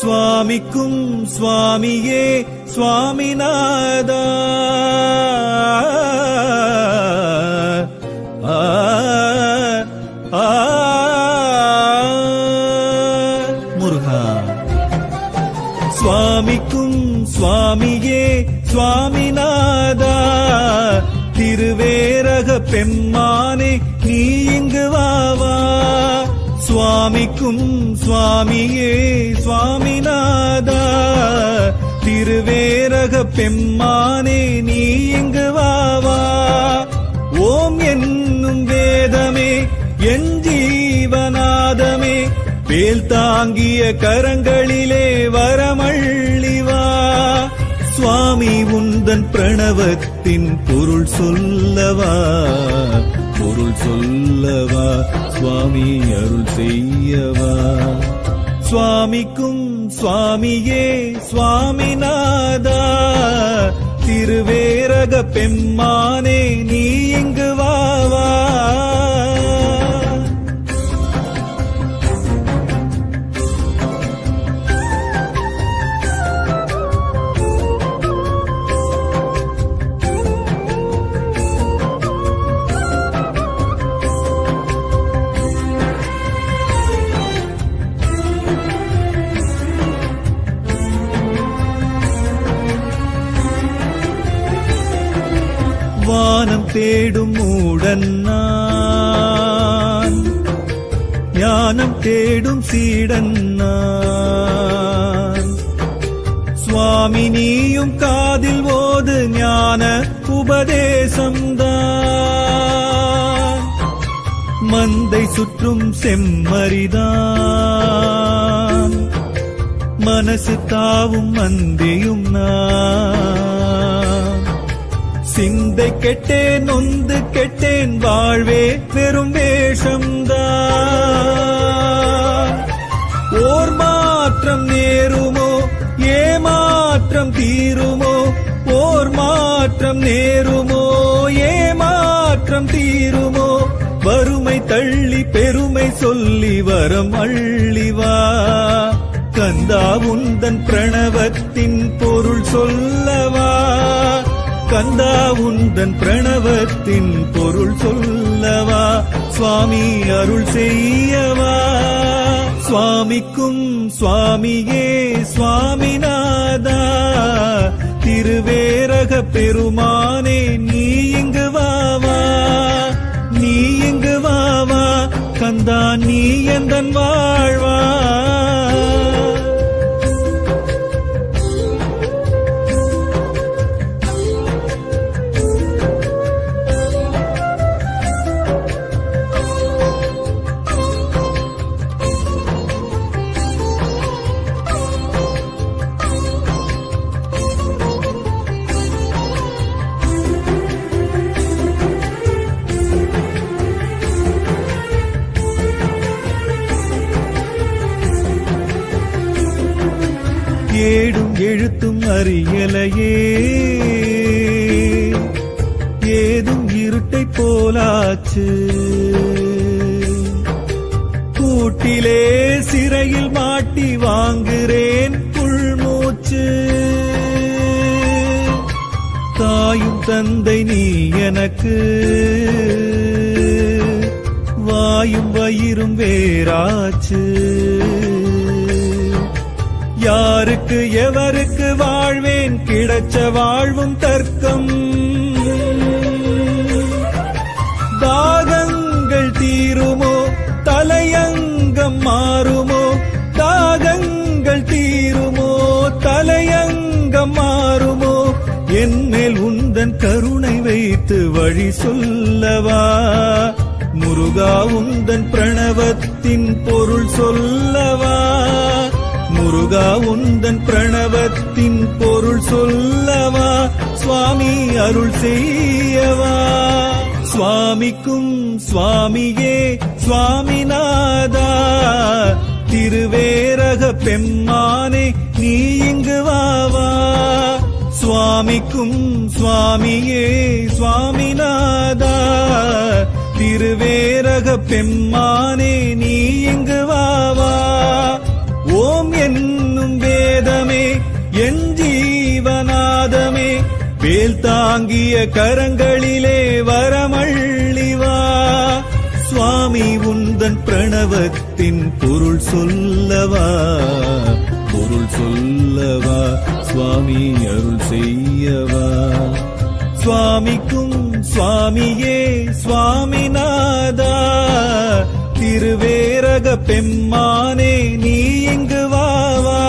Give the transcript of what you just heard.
சுவாமிக்கும் சுவாமியே சுவாமிநாதா. முருகா. சுவாமிக்கும் சுவாமியே சுவாமிநாதா, திருவேரக பெம்மானே நீ இங்கு வாவா. சுவாமிக்கும் சுவாமியே சுவாமிநாதா, திருவேரக பெம்மானே நீ இங்கு வாவா. ஓம் என்னும் வேதமே என் ஜீவநாதமே, வேல் தாங்கிய கரங்களிலே வரமள்ளிவா. சுவாமி உந்தன் பிரணவத்தின் பொருள் சொல்லவா, பொருள் சொல்லவா, சுவாமி அருள் செய்யவா. சுவாமிக்கும் சுவாமியே சுவாமிநாதா, திருவேரக பெம்மானே நீ இங்கு வாவா. வானம் தேடும் மூடன் நான், ஞானம் தேடும் சீடன் நான். சுவாமி நீயும் காதில் ஓது ஞான உபதேசம்தான். மந்தை சுற்றும் செம்மறிதான், மனசு தாவும் மந்தையும் நான். சிந்தை கெட்டேன் நொந்து கெட்டேன் வாழ்வே பெரும் வேஷம்தான். ஓர் மாற்றம் நேருமோ ஏமாற்றம் தீருமோ, ஓர் மாற்றம் நேருமோ ஏமாற்றம் தீருமோ. வறுமை தள்ளி பெருமை சொல்லி வரம் அள்ளிவா. கந்தா உந்தன் பிரணவத்தின் பொருள் சொல்லவா, கந்தா உந்தன் பிரணவத்தின் பொருள் சொல்லவா. சுவாமி அருள் செய்யவா. சுவாமிக்கும் சுவாமியே சுவாமிநாதா, திருவேரக பெருமானே நீ இங்கு வாவா. நீ இங்கு வாவா, கந்தா நீ எந்தன் வாழ்வா. ஏடும் எழுத்தும் அறியலையே, ஏதும் இருட்டை போலாச்சு. கூட்டிலே சிறையில் மாட்டி வாங்குறேன் புள்மூச்சு. தாயும் தந்தை நீ எனக்கு, வாயும் வயிறும் வேறாச்சு. யாருக்கு எவருக்கு வாழ்வேன் கிடைச்ச வாழ்வும் தர்க்கம். தாகங்கள் தீருமோ தலையங்கம் மாறுமோ, தாகங்கள் தீருமோ தலையங்கம் மாறுமோ. என்மேல் உந்தன் கருணை வைத்து வழி சொல்லவா. முருகா உந்தன் பிரணவத்தின் பொருள் சொல்லவா. முருகா உந்தன் பிரணவத்தின் பொருள் சொல்லவா. சுவாமி அருள் செய்யவா. சுவாமிக்கும் சுவாமியே சுவாமிநாதா, திருவேரக பெம்மானே நீ இங்கு வாவா. சுவாமிக்கும் சுவாமியே சுவாமிநாதா, திருவேரக பெம்மானே நீ இங்கு வாவா. ஓம் என்னும் வேல் தாங்கிய கரங்களிலே வரமள்ளிவா சுவாமி உந்தன் பிரணவத்தின் பொருள் சொல்லவா சுவாமி அருள் செய்யவா சுவாமிக்கும் சுவாமியே சுவாமிநாதா திருவேரக பெம்மானே நீ இங்கு வாவா